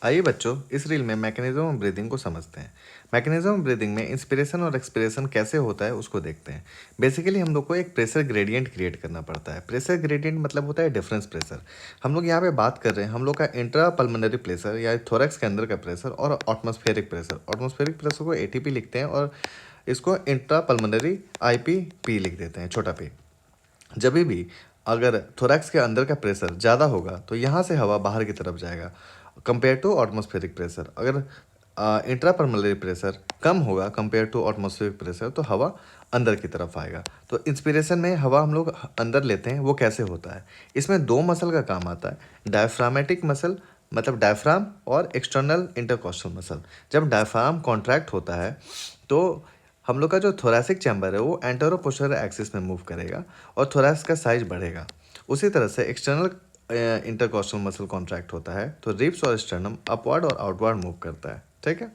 आइए बच्चों, इस रील में मैकेनिज्म ऑफ ब्रीदिंग को समझते हैं। मैकेनिज्म ऑफ ब्रीदिंग में इंस्पिरेशन और एक्सपिरेशन कैसे होता है उसको देखते हैं। बेसिकली हम लोग को एक प्रेशर ग्रेडियंट क्रिएट करना पड़ता है। प्रेशर ग्रेडियंट मतलब होता है डिफरेंस प्रेशर। हम लोग यहाँ पे बात कर रहे हैं हम लोग का इंट्रा पल्मोनरी प्रेशर या थोरैक्स के अंदर का प्रेशर और एटमॉस्फेरिक प्रेशर। एटमॉस्फेरिक प्रेशर को एटीपी लिखते हैं और इसको इंट्रा पल्मोनरी आईपी लिख देते हैं, छोटा पी। जब भी अगर थोरैक्स के अंदर का प्रेशर ज़्यादा होगा तो यहाँ से हवा बाहर की तरफ जाएगा कंपेयर टू एटमॉस्फेरिक प्रेशर। अगर इंट्रापल्मोनरी प्रेशर कम होगा कंपेयर टू एटमॉस्फेरिक प्रेशर तो हवा अंदर की तरफ आएगा। तो इंस्पिरेशन में हवा हम लोग अंदर लेते हैं, वो कैसे होता है? इसमें दो मसल का काम आता है, डायफ्रामेटिक मसल मतलब डायफ्राम और एक्सटर्नल इंटरकॉस्टल मसल। जब डायफ्राम कॉन्ट्रैक्ट होता है तो हम लोग का जो थोरैसिक चैम्बर है वो एंटेरो पोस्टीरियर एक्सिस में मूव करेगा और थोरैक्स का साइज बढ़ेगा। उसी तरह से एक्सटर्नल इंटरकॉस्टल मसल कॉन्ट्रैक्ट होता है तो रिब्स और स्टर्नम अपवर्ड और आउटवर्ड मूव करता है। ठीक है,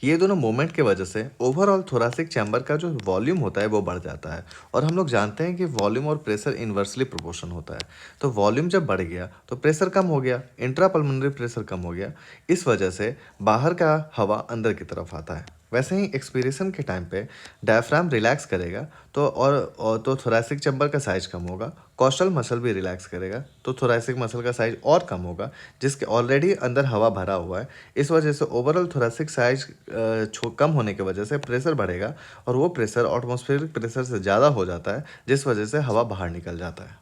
ये दोनों मूवमेंट की वजह से ओवरऑल थोरैसिक चैम्बर का जो वॉल्यूम होता है वो बढ़ जाता है। और हम लोग जानते हैं कि वॉल्यूम और प्रेशर इन्वर्सली प्रोपोर्शन होता है। तो वॉल्यूम जब बढ़ गया तो प्रेशर कम हो गया, इंट्रापल्मोनरी प्रेशर कम हो गया। इस वजह से बाहर का हवा अंदर की तरफ आता है। वैसे ही एक्सपीरेशन के टाइम पे डायफ्राम रिलैक्स करेगा और तो थोरैसिक चैम्बर का साइज कम होगा। कॉस्टल मसल भी रिलैक्स करेगा तो थोरैसिक मसल का साइज और कम होगा, जिसके ऑलरेडी अंदर हवा भरा हुआ है। इस वजह से ओवरऑल थोरैसिक साइज कम होने की वजह से प्रेशर बढ़ेगा और वो प्रेशर एटमॉस्फेरिक प्रेशर से ज़्यादा हो जाता है, जिस वजह से हवा बाहर निकल जाता है।